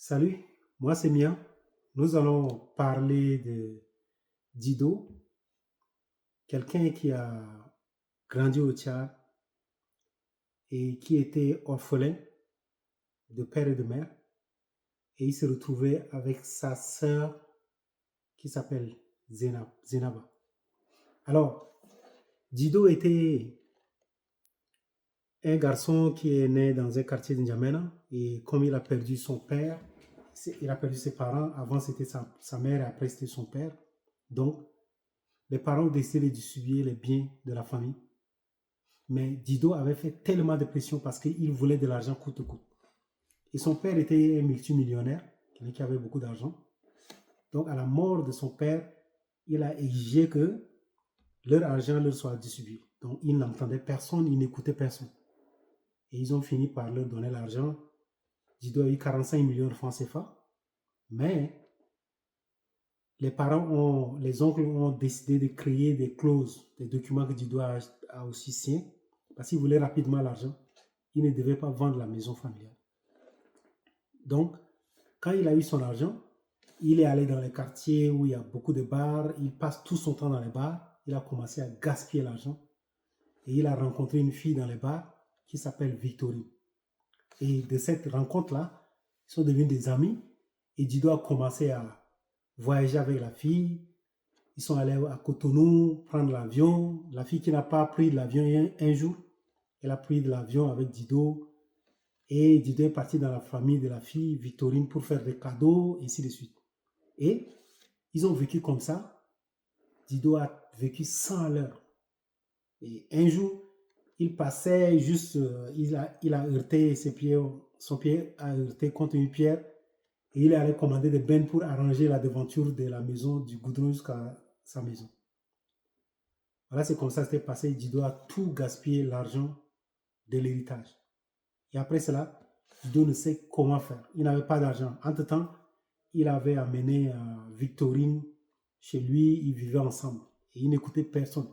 Salut, moi c'est Mia. Nous allons parler de Dido, quelqu'un qui a grandi au Tchad et qui était orphelin de père et de mère. Et il se retrouvait avec sa sœur qui s'appelle Zenaba. Alors, Dido était un garçon qui est né dans un quartier de N'Djamena. Et comme il a perdu son père, il a perdu ses parents. Avant c'était sa mère et après c'était son père. Donc, les parents ont décidé de distribuer les biens de la famille. Mais Dido avait fait tellement de pression parce qu'il voulait de l'argent coûte que coûte. Et son père était un multimillionnaire, quelqu'un qui avait beaucoup d'argent. Donc, à la mort de son père, il a exigé que leur argent leur soit distribué. Donc, il n'entendait personne, il n'écoutait personne. Et ils ont fini par leur donner l'argent. Dido a eu 45 millions de francs CFA. Mais les oncles ont décidé de créer des clauses, des documents que Dido a aussi signés, parce qu'il voulait rapidement l'argent. Il ne devait pas vendre la maison familiale. Donc, quand il a eu son argent, il est allé dans les quartiers où il y a beaucoup de bars, il passe tout son temps dans les bars, il a commencé à gaspiller l'argent et il a rencontré une fille dans les bars qui s'appelle Victorine. Et de cette rencontre-là, ils sont devenus des amis et Dido a commencé à voyager avec la fille. Ils sont allés à Cotonou prendre l'avion. La fille qui n'a pas pris l'avion un jour, elle a pris de l'avion avec Dido. Et Dido est parti dans la famille de la fille, Victorine, pour faire des cadeaux, et ainsi de suite. Et ils ont vécu comme ça. Dido a vécu 100 à l'heure. Et un jour, il passait juste, il a heurté ses pieds, son pied a heurté contre une pierre. Et il allait commander des bennes pour arranger la devanture de la maison, du goudron jusqu'à sa maison. Voilà, c'est comme ça que c'était passé. Dido a tout gaspillé l'argent de l'héritage. Et après cela, Dido ne sait comment faire. Il n'avait pas d'argent. Entre-temps, il avait amené Victorine chez lui. Ils vivaient ensemble. Et il n'écoutait personne.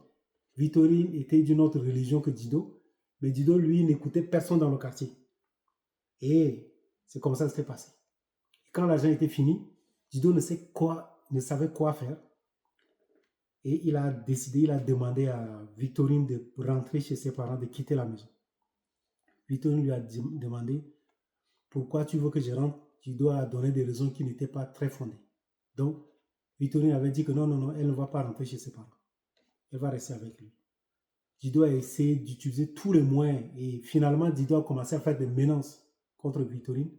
Victorine était d'une autre religion que Dido. Mais Dido, lui, n'écoutait personne dans le quartier. Et c'est comme ça que c'était passé. Et quand l'argent était fini, Dido ne savait quoi faire. Et il a décidé, il a demandé à Victorine de rentrer chez ses parents, de quitter la maison. Victorine lui a demandé pourquoi tu veux que je rentre. Tu dois donner des raisons qui n'étaient pas très fondées. Donc, Victorine avait dit que non, elle ne va pas rentrer chez ses parents. Elle va rester avec lui. Dido a essayé d'utiliser tous les moyens et finalement, Dido a commencé à faire des menaces contre Victorine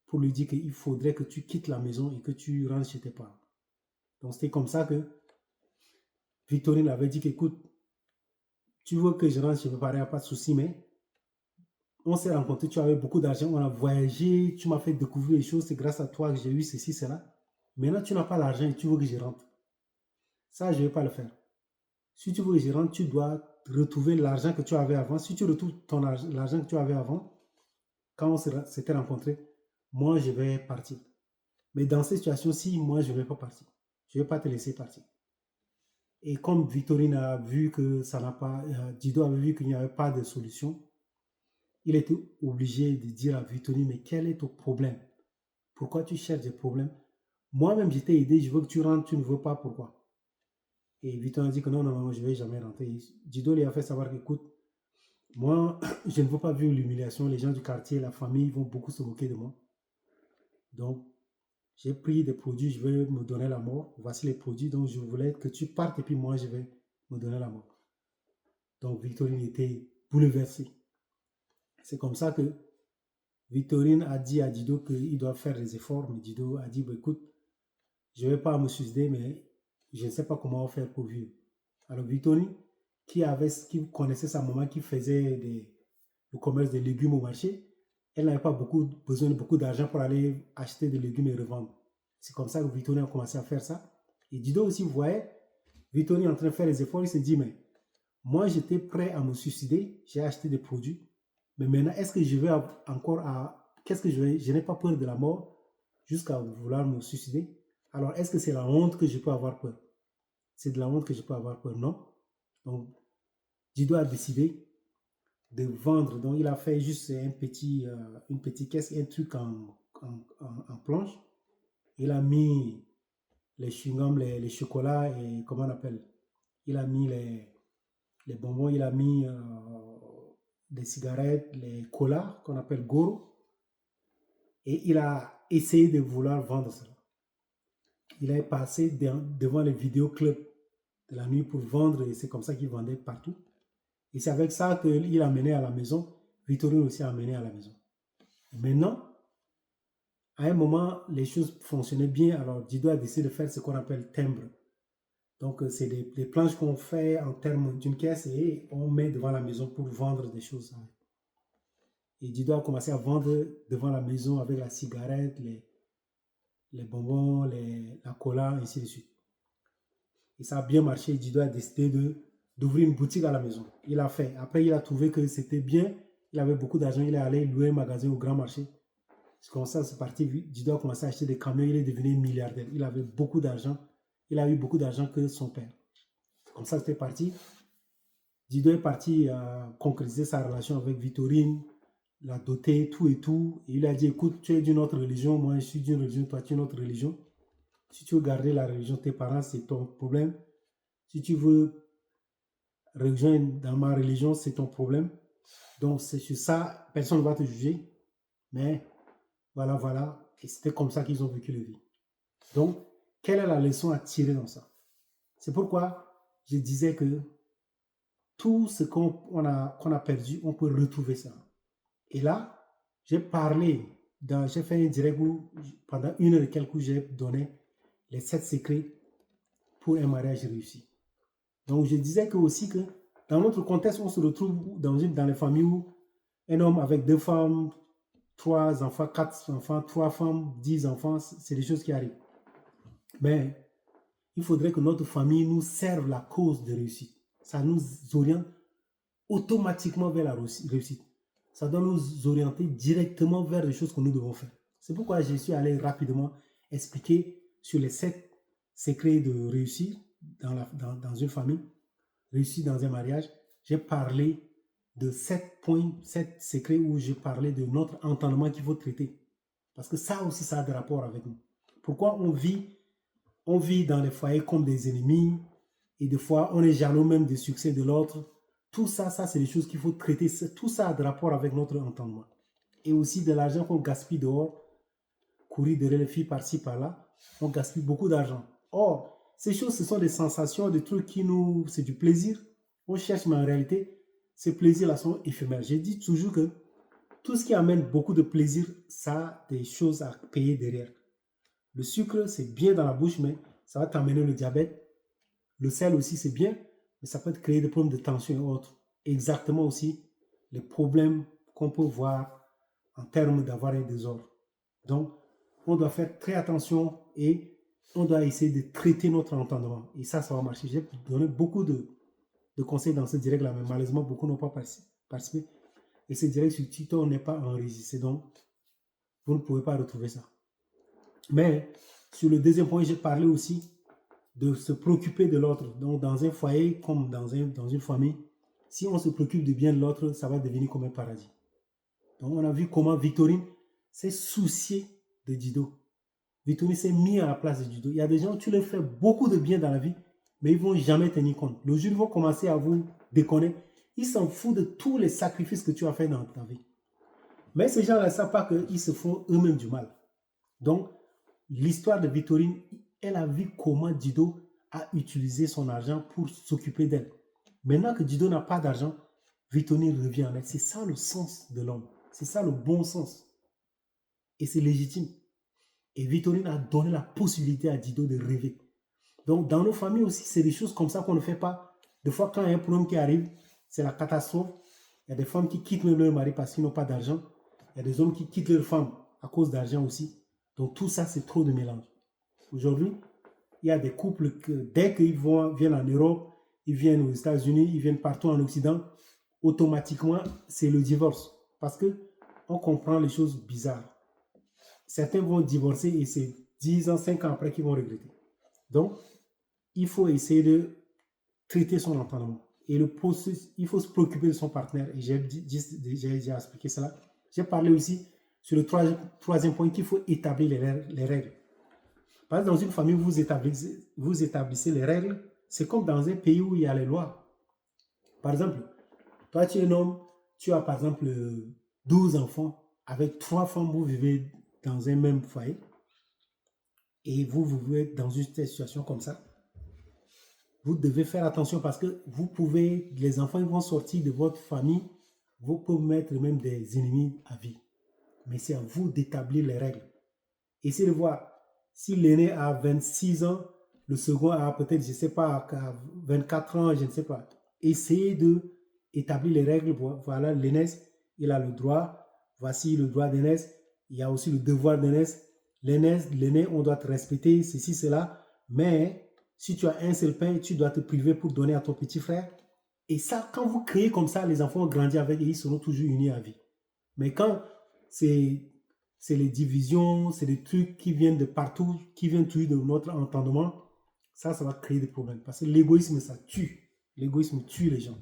pour lui dire qu'il faudrait que tu quittes la maison et que tu rentres chez tes parents. Donc, c'était comme ça que Victorine avait dit qu'écoute, tu veux que je rentre chez mes parents, il n'y a pas de souci, mais on s'est rencontrés, tu avais beaucoup d'argent, on a voyagé, tu m'as fait découvrir les choses, c'est grâce à toi que j'ai eu ceci, cela. Maintenant, tu n'as pas l'argent et tu veux que je rentre. Ça, je ne vais pas le faire. Si tu veux que je rentre, tu dois retrouver l'argent que tu avais avant. Si tu retrouves l'argent que tu avais avant, quand on s'était rencontrés, moi, je vais partir. Mais dans cette situation-ci, moi, je ne vais pas partir. Je ne vais pas te laisser partir. Et comme Victorine a vu que ça n'a pas, Dido avait vu qu'il n'y avait pas de solution, il était obligé de dire à Victorine, mais quel est ton problème? Pourquoi tu cherches des problèmes? Moi-même, je t'ai aidé, je veux que tu rentres, tu ne veux pas, pourquoi? Et Victorine a dit que non, je ne vais jamais rentrer. Dido lui a fait savoir qu'écoute, moi, je ne veux pas vivre l'humiliation. Les gens du quartier, la famille vont beaucoup se moquer de moi. Donc, j'ai pris des produits, je vais me donner la mort. Voici les produits, donc je voulais que tu partes et puis moi, je vais me donner la mort. Donc, Victorine était bouleversée. C'est comme ça que Victorine a dit à Dido qu'il doit faire des efforts, mais Dido a dit, bah, écoute, je ne vais pas me suicider, mais je ne sais pas comment faire pour vivre. Alors Victorine, qui connaissait sa maman qui faisait le commerce des légumes au marché, elle n'avait pas besoin de beaucoup d'argent pour aller acheter des légumes et revendre. C'est comme ça que Victorine a commencé à faire ça. Et Dido aussi voyait Victorine en train de faire les efforts, il se dit, mais moi j'étais prêt à me suicider, j'ai acheté des produits, mais maintenant est-ce que je vais encore à... Qu'est-ce que je n'ai pas peur de la mort jusqu'à vouloir me suicider. Alors est-ce que c'est la honte que je peux avoir peur? C'est de la honte que je peux avoir peur? Non. Donc Dido a décidé de vendre. Donc il a fait juste une petite caisse, un truc en planche. Il a mis les chewing-gums, les chocolats et comment on appelle? Il a mis les bonbons, il a mis des cigarettes, les colas qu'on appelle goro. Et il a essayé de vouloir vendre cela. Il est passé devant les vidéoclubs de la nuit pour vendre et c'est comme ça qu'il vendait partout. Et c'est avec ça qu'il a amené à la maison. Victorine aussi a amené à la maison. Et maintenant, à un moment, les choses fonctionnaient bien. Alors, Dido a décidé de faire ce qu'on appelle timbre. Donc, c'est des planches qu'on fait en termes d'une caisse et on met devant la maison pour vendre des choses. Et Dido a commencé à vendre devant la maison avec la cigarette, les bonbons, la cola, ainsi de suite. Et ça a bien marché. Dido a décidé d'ouvrir une boutique à la maison. Il a fait. Après, il a trouvé que c'était bien. Il avait beaucoup d'argent. Il est allé louer un magasin au grand marché. C'est comme ça, c'est parti. Dido a commencé à acheter des camions. Il est devenu milliardaire. Il avait beaucoup d'argent. Il a eu beaucoup d'argent que son père. Comme ça, c'était parti. Dido est parti concrétiser sa relation avec Victorine, la doter, tout et tout. Et il a dit, écoute, tu es d'une autre religion, moi je suis d'une religion, toi tu es d'une autre religion. Si tu veux garder la religion de tes parents, c'est ton problème. Si tu veux rejoindre dans ma religion, c'est ton problème. Donc c'est sur ça, personne ne va te juger. Mais voilà, voilà. Et c'était comme ça qu'ils ont vécu leur vie. Donc, quelle est la leçon à tirer dans ça? C'est pourquoi je disais que tout ce qu'on a perdu, on peut retrouver ça. Et là, j'ai fait un direct où, pendant 1 heure et quelques, j'ai donné les 7 secrets pour un mariage réussi. Donc, je disais que aussi que dans notre contexte, on se retrouve dans les familles où un homme avec 2 femmes, 3 enfants, 4 enfants, 3 femmes, 10 enfants, c'est des choses qui arrivent. Mais il faudrait que notre famille nous serve la cause de réussite. Ça nous oriente automatiquement vers la réussite. Ça doit nous orienter directement vers les choses que nous devons faire. C'est pourquoi je suis allé rapidement expliquer sur les 7 secrets de réussir dans une famille, réussir dans un mariage. J'ai parlé de 7 points, 7 secrets où j'ai parlé de notre entendement qu'il faut traiter. Parce que ça aussi, ça a des rapports avec nous. Pourquoi on vit dans les foyers comme des ennemis et des fois, on est jaloux même du succès de l'autre. Tout ça, c'est des choses qu'il faut traiter. Tout ça a de rapport avec notre entendement. Et aussi de l'argent qu'on gaspille dehors, courir derrière les filles par-ci, par-là, on gaspille beaucoup d'argent. Or, ces choses, ce sont des sensations, des trucs c'est du plaisir. On cherche, mais en réalité, ces plaisirs-là sont éphémères. Je dis toujours que tout ce qui amène beaucoup de plaisir, ça a des choses à payer derrière. Le sucre, c'est bien dans la bouche, mais ça va t'amener le diabète. Le sel aussi, c'est bien, mais ça peut te créer des problèmes de tension et autres. Exactement aussi les problèmes qu'on peut voir en termes d'avoir un désordre. Donc, on doit faire très attention et on doit essayer de traiter notre entendement. Et ça va marcher. J'ai donné beaucoup de conseils dans ce direct-là, mais malheureusement, beaucoup n'ont pas participé. Et ce direct sur TikTok n'est pas enregistré, donc vous ne pouvez pas retrouver ça. Mais sur le deuxième point, j'ai parlé aussi de se préoccuper de l'autre. Donc, dans un foyer comme dans une famille, si on se préoccupe du bien de l'autre, ça va devenir comme un paradis. Donc, on a vu comment Victorine s'est souciée de Dido. Victorine s'est mise à la place de Dido. Il y a des gens, tu leur fais beaucoup de bien dans la vie, mais ils ne vont jamais tenir compte. Le jour où ils vont commencer à vous déconner, ils s'en foutent de tous les sacrifices que tu as fait dans ta vie. Mais ces gens-là ne savent pas qu'ils se font eux-mêmes du mal. Donc, l'histoire de Victorine, elle a vu comment Dido a utilisé son argent pour s'occuper d'elle. Maintenant que Dido n'a pas d'argent, Victorine revient en elle. C'est ça le sens de l'homme. C'est ça le bon sens. Et c'est légitime. Et Victorine a donné la possibilité à Dido de rêver. Donc, dans nos familles aussi, c'est des choses comme ça qu'on ne fait pas. Des fois, quand il y a un problème qui arrive, c'est la catastrophe. Il y a des femmes qui quittent leur mari parce qu'ils n'ont pas d'argent. Il y a des hommes qui quittent leur femme à cause d'argent aussi. Donc, tout ça, c'est trop de mélange. Aujourd'hui, il y a des couples que dès qu'ils viennent en Europe, ils viennent aux États-Unis, ils viennent partout en Occident, automatiquement, c'est le divorce. Parce qu'on comprend les choses bizarres. Certains vont divorcer et c'est 10 ans, 5 ans après qu'ils vont regretter. Donc, il faut essayer de traiter son entendement. Et il faut se préoccuper de son partenaire. Et j'ai déjà expliqué cela. J'ai parlé aussi sur le troisième point qu'il faut établir les règles. Par exemple, dans une famille, vous établissez les règles. C'est comme dans un pays où il y a les lois. Par exemple, toi, tu es un homme, tu as par exemple 12 enfants. Avec 3 femmes, vous vivez dans un même foyer. Et vous vivez dans une situation comme ça. Vous devez faire attention parce que les enfants ils vont sortir de votre famille, vous pouvez mettre même des ennemis à vie. Mais c'est à vous d'établir les règles. Essayez de voir si l'aîné a 26 ans, le second a peut-être, je ne sais pas, 24 ans, je ne sais pas. Essayez d'établir les règles. Voilà, l'aînesse, il a le droit. Voici le droit d'aînesse. Il y a aussi le devoir d'aînesse. L'aîné, on doit te respecter, ceci, cela. Mais si tu as un seul pain, tu dois te priver pour donner à ton petit frère. Et ça, quand vous créez comme ça, les enfants ont grandi avec et ils seront toujours unis à vie. Mais quand c'est les divisions, c'est des trucs qui viennent de partout, qui viennent toujours de notre entendement, ça va créer des problèmes. Parce que l'égoïsme, ça tue. L'égoïsme tue les gens.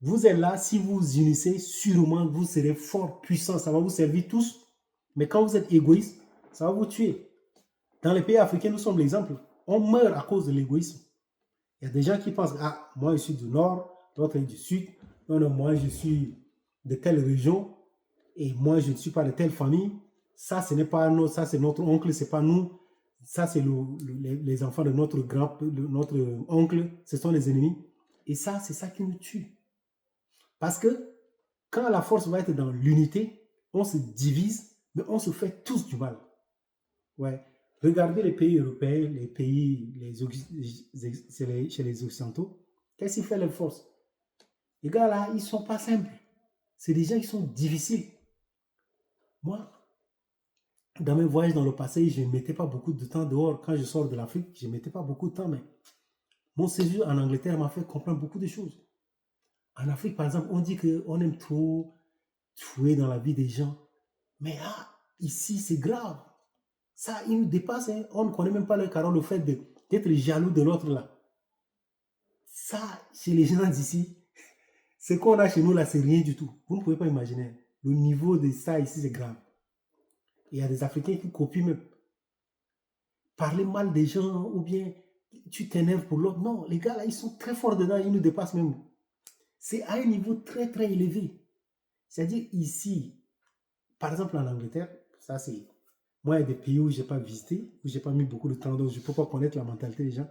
Vous êtes là, si vous vous unissez, sûrement vous serez fort, puissant, ça va vous servir tous. Mais quand vous êtes égoïste, ça va vous tuer. Dans les pays africains, nous sommes l'exemple. On meurt à cause de l'égoïsme. Il y a des gens qui pensent, ah, moi je suis du nord, l'autre est du sud. Non, non, moi je suis de telle région et moi je ne suis pas de telle famille. Ça, ce n'est pas nous, ça c'est notre oncle, c'est pas nous. Ça, c'est les enfants de notre oncle, ce sont les ennemis. Et ça, c'est ça qui nous tue. Parce que quand la force va être dans l'unité, on se divise, mais on se fait tous du mal. Ouais. Regardez les pays européens, les pays chez les Occidentaux. Qu'est-ce qui fait leur force? Les gars là, ils ne sont pas simples. C'est des gens qui sont difficiles. Moi, dans mes voyages dans le passé, je ne mettais pas beaucoup de temps dehors. Quand je sors de l'Afrique, je ne mettais pas beaucoup de temps. Mais mon séjour en Angleterre m'a fait comprendre beaucoup de choses. En Afrique, par exemple, on dit qu'on aime trop jouer dans la vie des gens. Mais là, ici, c'est grave. Ça, il nous dépasse. Hein. On ne connaît même pas le carreau, le fait d'être jaloux de l'autre là. Ça, chez les gens d'ici, ce qu'on a chez nous là, c'est rien du tout. Vous ne pouvez pas imaginer. Le niveau de ça ici, c'est grave. Et il y a des Africains qui copient même. Parler mal des gens ou bien tu t'énerves pour l'autre. Non, les gars là, ils sont très forts dedans, ils nous dépassent même. C'est à un niveau très très élevé. C'est-à-dire ici, par exemple en Angleterre, ça c'est... Moi, il y a des pays où je n'ai pas visité, où je n'ai pas mis beaucoup de temps, donc je ne peux pas connaître la mentalité des gens.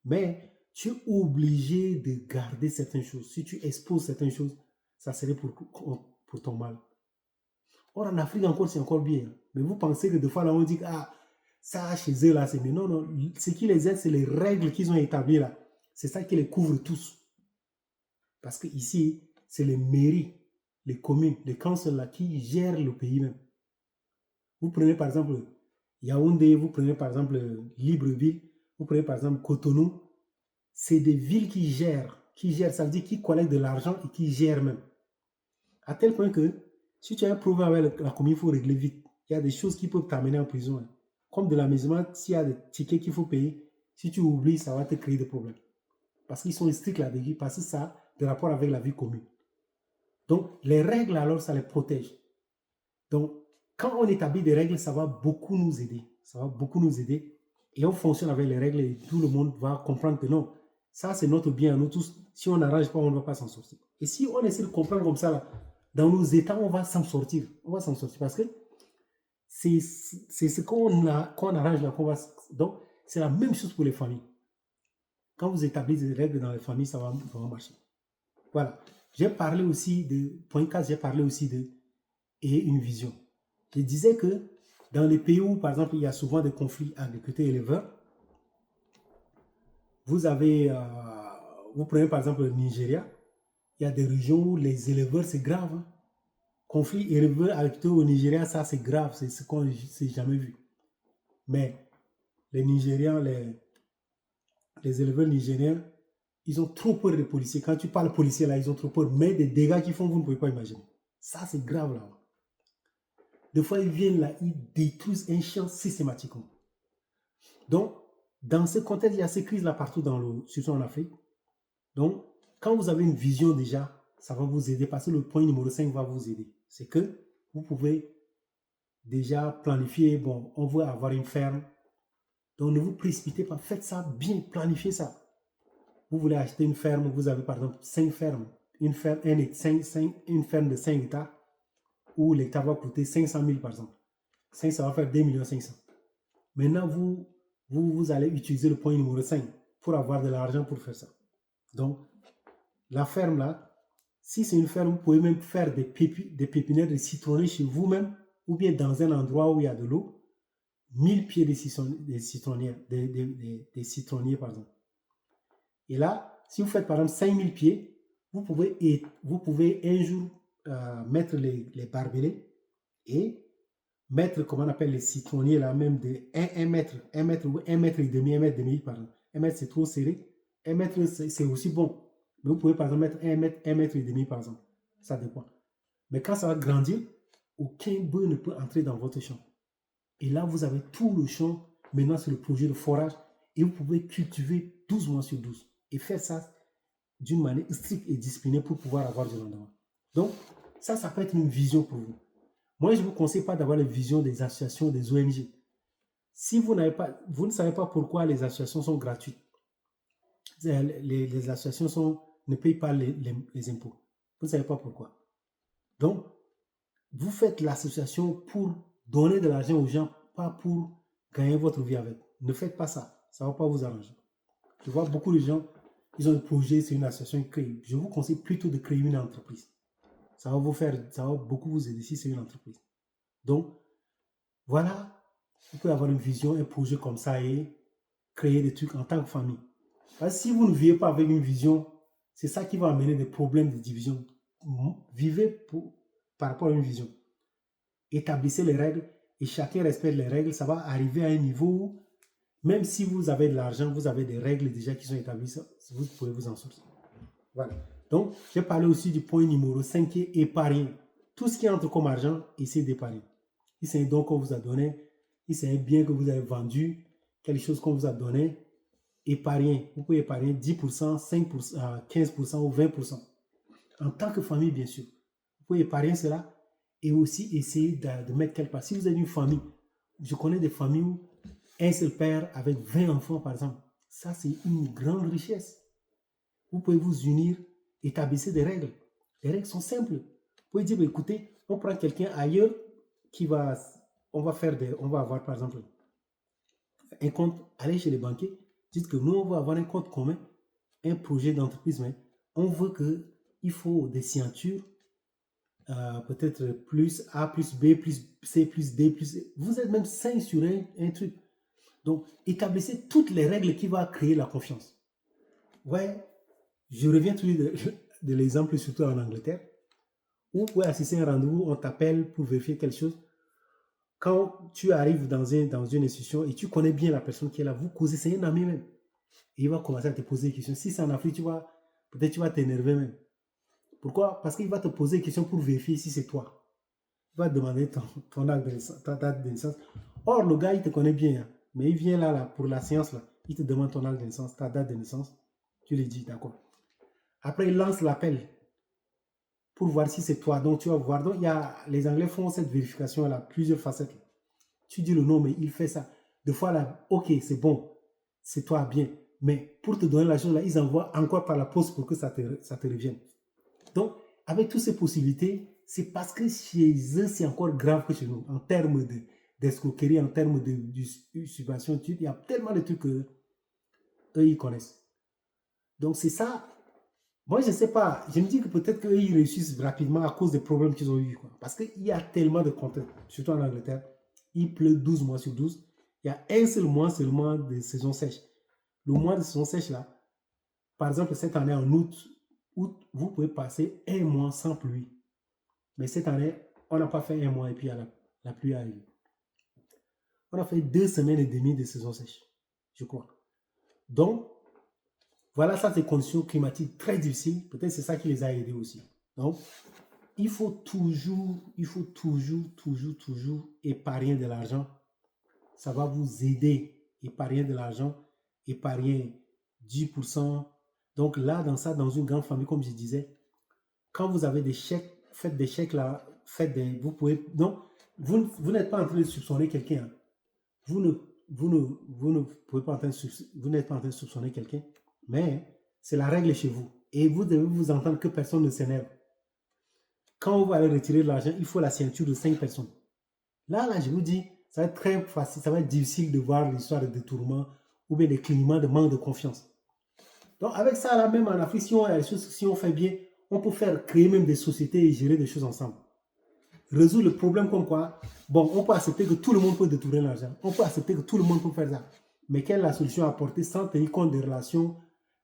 Mais tu es obligé de garder certaines choses. Si tu exposes certaines choses, ça serait pour ton mal. Or, en Afrique encore, c'est encore bien. Mais vous pensez que des fois, là, on dit que ça, chez eux, là, c'est... Mais non, non. Ce qui les aide, c'est les règles qu'ils ont établies, là. C'est ça qui les couvre tous. Parce que ici, c'est les mairies, les communes, les councils, là, qui gèrent le pays même. Vous prenez par exemple Yaoundé, vous prenez par exemple Libreville, vous prenez par exemple Cotonou. C'est des villes qui gèrent, ça veut dire qui collectent de l'argent et qui gèrent même. À tel point que si tu as un problème avec la commune, il faut régler vite. Il y a des choses qui peuvent t'amener en prison. Hein. Comme de l'amusement, s'il y a des tickets qu'il faut payer, si tu oublies, ça va te créer des problèmes. Parce qu'ils sont stricts là-dessus, parce que ça a des rapports avec la vie commune. Donc, les règles, alors, ça les protège. Donc, quand on établit des règles, ça va beaucoup nous aider. Ça va beaucoup nous aider. Et on fonctionne avec les règles et tout le monde va comprendre que non, ça c'est notre bien à nous tous. Si on n'arrange pas, on ne va pas s'en sortir. Et si on essaie de comprendre comme ça, là, dans nos états, on va s'en sortir. On va s'en sortir parce que c'est ce qu'on arrange là qu'on va... Donc, c'est la même chose pour les familles. Quand vous établissez des règles dans les familles, ça va marcher. Voilà. J'ai parlé aussi de... Point 4, j'ai parlé aussi de... Et une vision. Je disais que dans les pays où, par exemple, il y a souvent des conflits agriculteurs-éleveurs, vous prenez par exemple le Nigeria, il y a des régions où les éleveurs, c'est grave. Hein. Conflit éleveur-agriculteur au Nigeria, ça c'est grave, c'est ce qu'on ne s'est jamais vu. Mais les Nigérians, les éleveurs nigériens, ils ont trop peur des policiers. Quand tu parles policiers là, ils ont trop peur. Mais des dégâts qu'ils font, vous ne pouvez pas imaginer. Ça c'est grave là. Des fois, ils viennent là, ils détruisent un champ systématiquement. Donc, dans ce contexte, il y a ces crises là partout, surtout en Afrique. Donc, quand vous avez une vision déjà, ça va vous aider parce que le point numéro 5 va vous aider. C'est que vous pouvez déjà planifier, bon, on veut avoir une ferme. Donc, ne vous précipitez pas, faites ça bien, planifiez ça. Vous voulez acheter une ferme, vous avez par exemple 5 fermes, une ferme, une ferme de 5 hectares, où l'hectare va coûter 500 000 par exemple. 5, ça va faire 2 500 000. Maintenant, vous allez utiliser le point numéro 5 pour avoir de l'argent pour faire ça. Donc, la ferme là, si c'est une ferme, vous pouvez même faire des pépinières de citronniers chez vous-même ou bien dans un endroit où il y a de l'eau. 1000 pieds de citronniers, des citronniers, par exemple. Et là, si vous faites par exemple 5000 pieds, vous pouvez un jour mettre les barbelés et mettre, comment on appelle les citronniers là, même de 1 mètre, 1 mètre ou 1 mètre et demi, 1 mètre et demi, pardon. 1 mètre c'est trop serré, 1 mètre c'est aussi bon. Mais vous pouvez par exemple mettre 1 mètre et demi par exemple. Ça dépend. Mais quand ça va grandir, aucun bœuf ne peut entrer dans votre champ. Et là, vous avez tout le champ. Maintenant, c'est le projet de forage. Et vous pouvez cultiver 12 mois sur 12. Et faire ça d'une manière stricte et disciplinée pour pouvoir avoir du rendement. Donc, ça peut être une vision pour vous. Moi, je ne vous conseille pas d'avoir la vision des associations, des ONG. Si vous ne savez pas pourquoi les associations sont gratuites, les associations ne payent pas les impôts. Vous ne savez pas pourquoi. Donc, vous faites l'association pour donner de l'argent aux gens, pas pour gagner votre vie avec. Ne faites pas ça. Ça ne va pas vous arranger. Je vois beaucoup de gens, ils ont un projet, c'est une association créée. Je vous conseille plutôt de créer une entreprise. Ça va beaucoup vous aider si c'est une entreprise. Donc, voilà, vous pouvez avoir une vision, un projet comme ça et créer des trucs en tant que famille. Parce que si vous ne vivez pas avec une vision, c'est ça qui va amener des problèmes de division. Vivez par rapport à une vision. Établissez les règles et chacun respecte les règles. Ça va arriver à un niveau où, même si vous avez de l'argent, vous avez des règles déjà qui sont établies, vous pouvez vous en sortir. Voilà. Donc, j'ai parlé aussi du point numéro 5 qui est épargner. Tout ce qui entre comme argent, essayez d'épargner. Si c'est un don qu'on vous a donné, si c'est un bien que vous avez vendu, quelque chose qu'on vous a donné, épargnez. Vous pouvez épargner 10%, 5%, 15% ou 20%. En tant que famille, bien sûr. Vous pouvez épargner cela et aussi essayer de mettre quelque part. Si vous avez une famille, je connais des familles où un seul père avec 20 enfants, par exemple, ça c'est une grande richesse. Vous pouvez vous unir, établissez des règles. Les règles sont simples. Vous pouvez dire, écoutez, on prend quelqu'un ailleurs on va avoir par exemple un compte, allez chez les banquiers, dites que nous on va avoir un compte commun, un projet d'entreprise, mais on veut il faut des signatures, peut-être plus A, plus B, plus C, plus D, plus C. Vous êtes même 5 sur un truc. Donc, établissez toutes les règles qui vont créer la confiance. Ouais, je reviens toujours de l'exemple, surtout en Angleterre, où vous pouvez assister à un rendez-vous, on t'appelle pour vérifier quelque chose. Quand tu arrives dans une institution et tu connais bien la personne qui est là, vous causez, c'est un ami même. Et il va commencer à te poser des questions. Si c'est en Afrique, peut-être tu vas t'énerver même. Pourquoi? Parce qu'il va te poser des questions pour vérifier si c'est toi. Il va te demander ton acte de naissance, ta date de naissance. Or, le gars, il te connaît bien, hein, mais il vient là pour la séance, là. Il te demande ton acte de naissance, ta date de naissance. Tu lui dis, d'accord. Après, il lance l'appel pour voir si c'est toi. Donc, tu vas voir. Donc, les Anglais font cette vérification à plusieurs facettes. Tu dis le nom, mais il fait ça. Des fois, là, ok, c'est bon. C'est toi, bien. Mais pour te donner la chose, là, ils envoient encore par la poste pour que ça te revienne. Donc, avec toutes ces possibilités, c'est parce que chez eux, c'est encore grave que chez nous. En termes d'escroquerie, en termes d'usurpation, il y a tellement de trucs qu'eux, ils connaissent. Donc, c'est ça. Moi, je ne sais pas. Je me dis que peut-être qu'eux, ils réussissent rapidement à cause des problèmes qu'ils ont eu. Parce qu'il y a tellement de contenu, surtout en Angleterre. Il pleut 12 mois sur 12. Il y a un seul mois seulement de saison sèche. Le mois de saison sèche, là, par exemple, cette année, en août, vous pouvez passer un mois sans pluie. Mais cette année, on n'a pas fait un mois et puis la pluie arrive. On a fait 2 semaines et demie de saison sèche, je crois. Donc, voilà, ça, c'est des conditions climatiques très difficiles. Peut-être c'est ça qui les a aidés aussi. Donc, il faut toujours épargner de l'argent. Ça va vous aider. Épargner de l'argent, épargner 10%. Donc là, dans une grande famille, comme je disais, quand vous avez des chèques, faites des chèques là, faites des... Vous pouvez... Donc, vous n'êtes pas en train de soupçonner quelqu'un. Hein. Vous ne pouvez pas en train de vous n'êtes pas en train de soupçonner quelqu'un, mais c'est la règle chez vous. Et vous devez vous entendre que personne ne s'énerve. Quand vous allez retirer de l'argent, il faut la signature de 5 personnes. Là, je vous dis, ça va être très facile, ça va être difficile de voir l'histoire de détournement ou bien des clignements de manque de confiance. Donc, avec ça, là, même en Afrique, si on fait bien, on peut créer même des sociétés et gérer des choses ensemble. Résoudre le problème comme quoi, bon, on peut accepter que tout le monde peut détourner l'argent. On peut accepter que tout le monde peut faire ça. Mais quelle est la solution à apporter sans tenir compte des relations,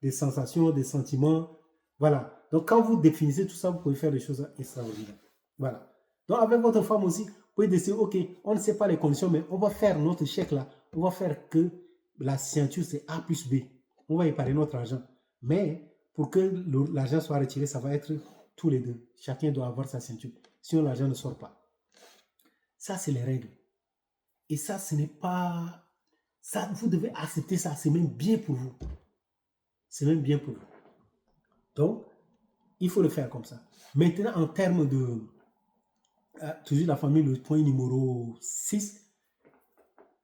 des sensations, des sentiments? Voilà. Donc, quand vous définissez tout ça, vous pouvez faire des choses extraordinaires. Voilà. Donc, avec votre femme aussi, vous pouvez décider, OK, on ne sait pas les conditions, mais on va faire notre chèque là. On va faire que la signature, c'est A plus B. On va épargner notre argent. Mais pour que l'argent soit retiré, ça va être tous les deux. Chacun doit avoir sa ceinture. Sinon, l'argent ne sort pas. Ça, c'est les règles. Et ça, ce n'est pas... Ça, vous devez accepter ça. C'est même bien pour vous. C'est même bien pour vous. Donc, il faut le faire comme ça. Maintenant, en termes de... toujours la famille, le point numéro 6,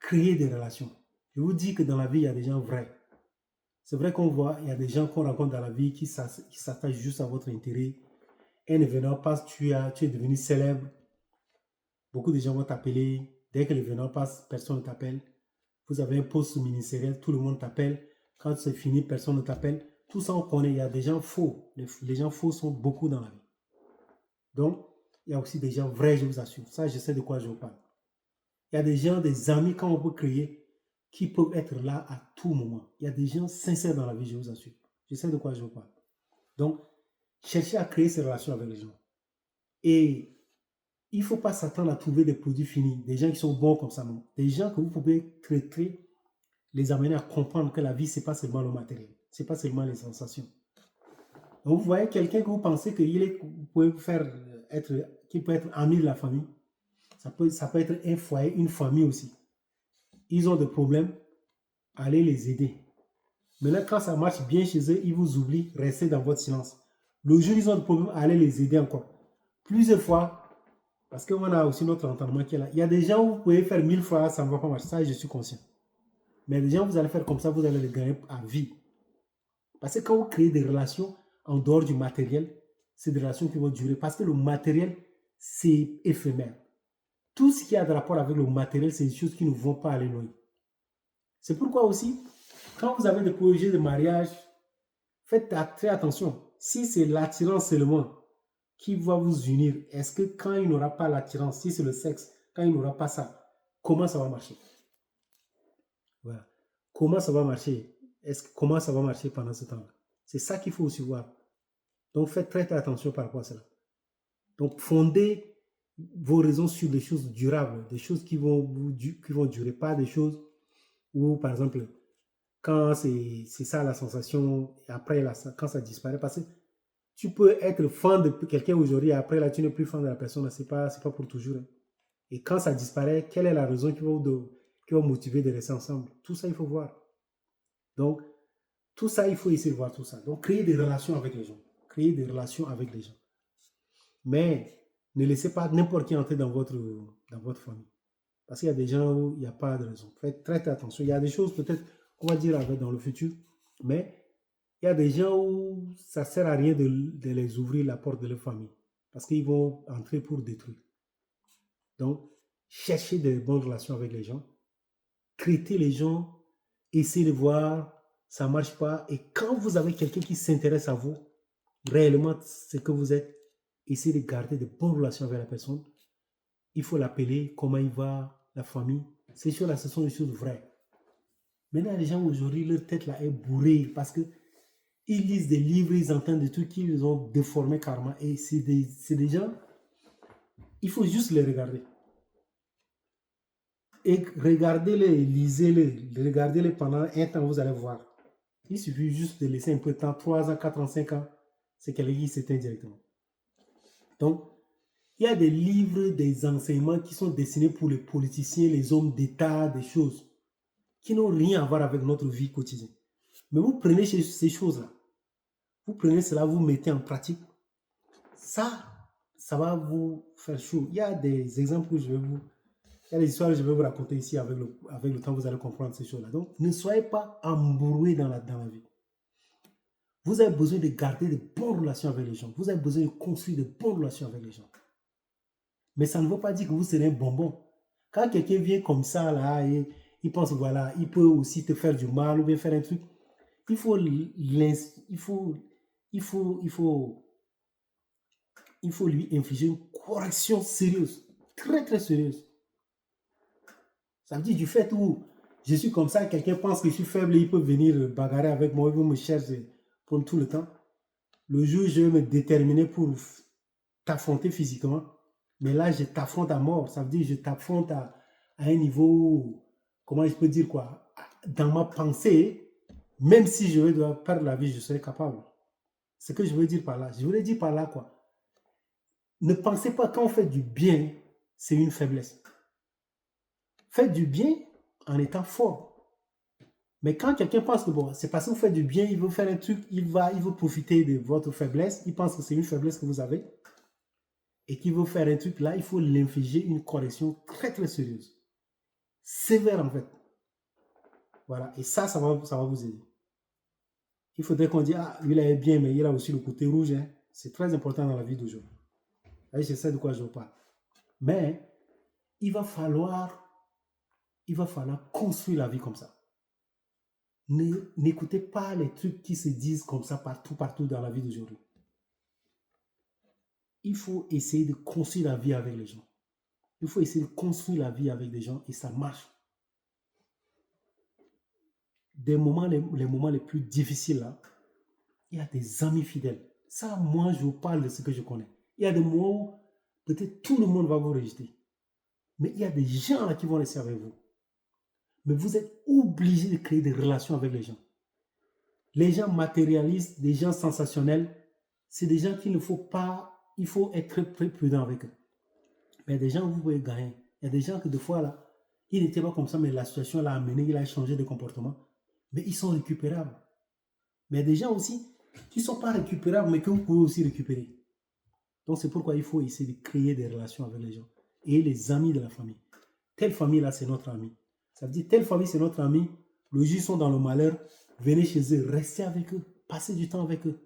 créer des relations. Je vous dis que dans la vie, il y a des gens vrais. C'est vrai qu'on voit, il y a des gens qu'on rencontre dans la vie qui s'attachent juste à votre intérêt. Un événement passe, tu es devenu célèbre. Beaucoup de gens vont t'appeler. Dès que l'événement passe, personne ne t'appelle. Vous avez un poste ministériel, tout le monde t'appelle. Quand c'est fini, personne ne t'appelle. Tout ça, on connaît. Il y a des gens faux. Les gens faux sont beaucoup dans la vie. Donc, il y a aussi des gens vrais, je vous assure. Ça, je sais de quoi je vous parle. Il y a des gens, des amis, quand on peut créer, qui peuvent être là à tout moment. Il y a des gens sincères dans la vie, je vous assure. Je sais de quoi je vous parle. Donc, cherchez à créer ces relations avec les gens. Et il ne faut pas s'attendre à trouver des produits finis, des gens qui sont bons comme ça, non. Des gens que vous pouvez traiter, les amener à comprendre que la vie, ce n'est pas seulement le matériel, ce n'est pas seulement les sensations. Donc, vous voyez quelqu'un que vous pensez qu'il peut être ami de la famille. Ça peut être un foyer, une famille aussi. Ils ont des problèmes, allez les aider. Maintenant, quand ça marche bien chez eux, ils vous oublient, restez dans votre silence. Le jour où ils ont des problèmes, allez les aider encore. Plusieurs fois, parce qu'on a aussi notre entendement qui est là. Il y a des gens où vous pouvez faire 1000 fois, ça ne va pas marcher. Ça, je suis conscient. Mais des gens, vous allez faire comme ça, vous allez les gagner à vie. Parce que quand vous créez des relations en dehors du matériel, c'est des relations qui vont durer. Parce que le matériel, c'est éphémère. Tout ce qui a de rapport avec le matériel, c'est des choses qui ne vont pas aller loin. C'est pourquoi aussi, quand vous avez des projets de mariage, faites très attention. Si c'est l'attirance seulement qui va vous unir, est-ce que quand il n'aura pas l'attirance, si c'est le sexe, quand il n'aura pas ça, comment ça va marcher? Voilà. Comment ça va marcher? Comment ça va marcher pendant ce temps-là? C'est ça qu'il faut aussi voir. Donc, faites très attention par rapport à cela. Donc, fondez vos raisons sur des choses durables, des choses qui vont durer, pas des choses où, par exemple, quand c'est ça la sensation, et après, quand ça disparaît, parce que tu peux être fan de quelqu'un aujourd'hui, et après, là, tu n'es plus fan de la personne, c'est pas pour toujours. Hein. Et quand ça disparaît, quelle est la raison qui va motiver de rester ensemble? Tout ça, il faut voir. Donc, tout ça, il faut essayer de voir tout ça. Donc, créer des relations avec les gens. Créer des relations avec les gens. Mais ne laissez pas n'importe qui entrer dans votre famille. Parce qu'il y a des gens où il n'y a pas de raison. Faites très attention. Il y a des choses peut-être qu'on va dire dans le futur, mais il y a des gens où ça ne sert à rien de les ouvrir la porte de leur famille. Parce qu'ils vont entrer pour détruire. Donc, cherchez de bonnes relations avec les gens. Traitez les gens. Essayez de voir. Ça ne marche pas. Et quand vous avez quelqu'un qui s'intéresse à vous, réellement ce que vous êtes, essayez de garder de bonnes relations avec la personne. Il faut l'appeler, comment il va, la famille. Ces choses-là, ce sont des choses vraies. Maintenant, les gens aujourd'hui, leur tête là est bourrée parce qu'ils lisent des livres, ils entendent des trucs qui les ont déformés carrément. Et c'est des gens, il faut juste les regarder. Et regardez-les, lisez-les, regardez-les pendant un temps, vous allez voir. Il suffit juste de laisser un peu de temps, 3 ans, 4 ans, 5 ans, c'est quelqu'un qui s'éteint directement. Donc, il y a des livres, des enseignements qui sont destinés pour les politiciens, les hommes d'État, des choses qui n'ont rien à voir avec notre vie quotidienne. Mais vous prenez ces choses-là, vous prenez cela, vous mettez en pratique. Ça ça va vous faire chaud. Il y a des exemples que il y a des histoires que je vais vous raconter ici avec le temps, vous allez comprendre ces choses-là. Donc, ne soyez pas embrouillés dans la vie. Vous avez besoin de garder de bonnes relations avec les gens. Vous avez besoin de construire de bonnes relations avec les gens. Mais ça ne veut pas dire que vous serez un bonbon. Quand quelqu'un vient comme ça, là, et il pense, voilà, il peut aussi te faire du mal ou bien faire un truc, il faut, il faut, il faut, il faut, il faut lui infliger une correction sérieuse, très, très sérieuse. Ça veut dire du fait où je suis comme ça, quelqu'un pense que je suis faible et il peut venir bagarrer avec moi, il veut me chercher pour tout le temps. Le jour où je vais me déterminer pour t'affronter physiquement, mais là, je t'affronte à mort. Ça veut dire que je t'affronte à un niveau, comment je peux dire quoi, dans ma pensée, même si je dois perdre la vie, je serai capable. Ce que je veux dire par là, je voulais dire par là quoi. Ne pensez pas quand on fait du bien, c'est une faiblesse. Faites du bien en étant fort. Mais quand quelqu'un pense que bon, c'est parce que vous faites du bien, il veut faire un truc, il veut profiter de votre faiblesse, il pense que c'est une faiblesse que vous avez, et qu'il veut faire un truc là, il faut l'infliger une correction très très sérieuse. Sévère en fait. Voilà, et ça va vous aider. Il faudrait qu'on dise, ah, lui, il est bien, mais il a aussi le côté rouge. Hein. C'est très important dans la vie d'aujourd'hui. Je sais de quoi je vous parle. Mais il va falloir construire la vie comme ça. N'écoutez pas les trucs qui se disent comme ça partout dans la vie d'aujourd'hui. Il faut essayer de construire la vie avec les gens. Il faut essayer de construire la vie avec des gens et ça marche. Les moments les plus difficiles là, il y a des amis fidèles. Ça, moi, je vous parle de ce que je connais. Il y a des moments où peut-être tout le monde va vous rejeter. Mais il y a des gens là qui vont rester avec vous. Mais vous êtes obligé de créer des relations avec les gens. Les gens matérialistes, des gens sensationnels, c'est des gens qu'il ne faut pas, il faut être très, très prudent avec eux. Mais des gens, vous pouvez gagner. Il y a des gens que des fois, là, ils n'étaient pas comme ça, mais la situation l'a amené, il a changé de comportement. Mais ils sont récupérables. Mais il y a des gens aussi qui ne sont pas récupérables, mais que vous pouvez aussi récupérer. Donc, c'est pourquoi il faut essayer de créer des relations avec les gens. Et les amis de la famille. Telle famille-là, c'est notre ami. Ça veut dire, telle famille, c'est notre ami. Le jour, ils sont dans le malheur. Venez chez eux, restez avec eux. Passez du temps avec eux.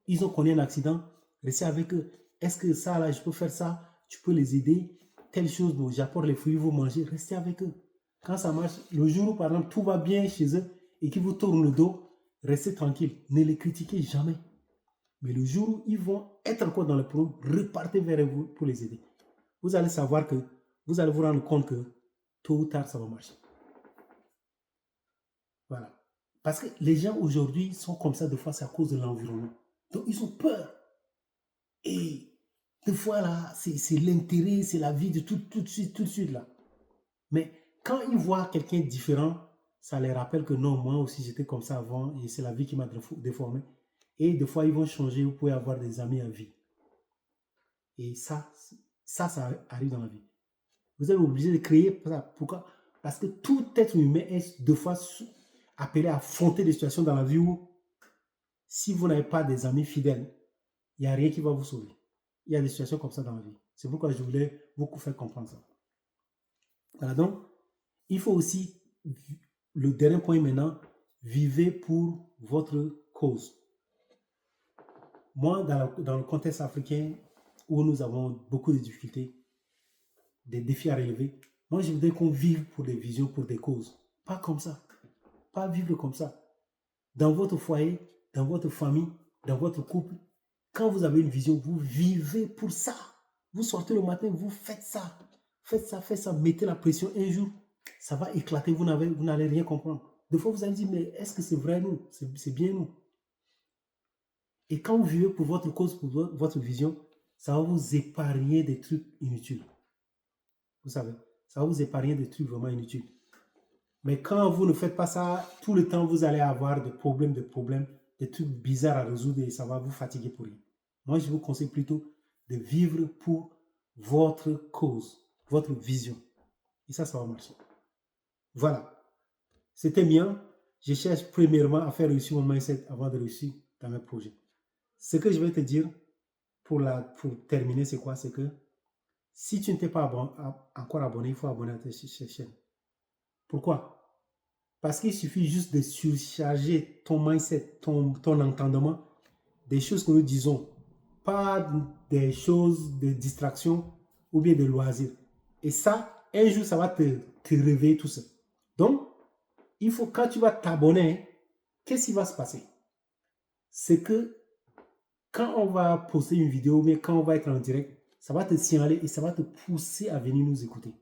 Ils ont connu un accident, restez avec eux. Est-ce que ça, là, je peux faire ça? Tu peux les aider. Telle chose, bon, j'apporte les fruits, vous mangez, restez avec eux. Quand ça marche, le jour où, par exemple, tout va bien chez eux et qu'ils vous tournent le dos, restez tranquille. Ne les critiquez jamais. Mais le jour où ils vont être encore dans le problème, repartez vers vous pour les aider. Vous allez savoir que, vous allez vous rendre compte que tôt ou tard, ça va marcher. Voilà. Parce que les gens aujourd'hui sont comme ça, des fois, c'est à cause de l'environnement. Donc, ils ont peur. Et des fois, là, c'est l'intérêt, c'est la vie de tout de suite, là. Mais quand ils voient quelqu'un de différent, ça les rappelle que non, moi aussi, j'étais comme ça avant et c'est la vie qui m'a déformé. Et des fois, ils vont changer, vous pouvez avoir des amis à vie. Et ça arrive dans la vie. Vous êtes obligé de créer ça. Pourquoi? Parce que tout être humain est deux fois appelé à affronter des situations dans la vie où, si vous n'avez pas des amis fidèles, il n'y a rien qui va vous sauver. Il y a des situations comme ça dans la vie. C'est pourquoi je voulais beaucoup faire comprendre ça. Voilà, donc, il faut aussi, le dernier point maintenant, vivez pour votre cause. Moi, dans le contexte africain, où nous avons beaucoup de difficultés, des défis à relever, moi, je voudrais qu'on vive pour des visions, pour des causes. Pas comme ça. Pas vivre comme ça. Dans votre foyer, dans votre famille, dans votre couple, quand vous avez une vision, vous vivez pour ça. Vous sortez le matin, vous faites ça. Faites ça, faites ça. Mettez la pression un jour. Ça va éclater, vous n'allez rien comprendre. Des fois, vous allez dire, mais est-ce que c'est vrai nous? C'est bien nous. Et quand vous vivez pour votre cause, pour votre vision, ça va vous épargner des trucs inutiles. Vous savez, ça va vous épargner des trucs vraiment inutiles. Mais quand vous ne faites pas ça, tout le temps, vous allez avoir des problèmes, des trucs bizarres à résoudre et ça va vous fatiguer pour rien. Moi, je vous conseille plutôt de vivre pour votre cause, votre vision. Et ça va marcher. Voilà. C'était bien. Je cherche premièrement à faire réussir mon mindset avant de réussir dans mes projets. Ce que je vais te dire, pour terminer, c'est quoi? C'est que si tu ne t'es pas encore abonné, il faut abonner à cette chaîne. Pourquoi? Parce qu'il suffit juste de surcharger ton mindset, ton entendement, des choses que nous disons, pas des choses de distraction ou bien de loisirs. Et ça, un jour, ça va te réveiller tout ça. Donc, il faut, quand tu vas t'abonner, qu'est-ce qui va se passer? C'est que quand on va poster une vidéo, mais quand on va être en direct, ça va te signaler et ça va te pousser à venir nous écouter.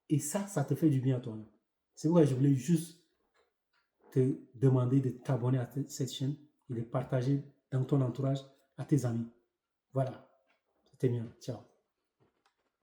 Et ça te fait du bien à toi-même. C'est pourquoi je voulais juste te demander de t'abonner à cette chaîne et de partager dans ton entourage à tes amis. Voilà, c'était bien. Ciao.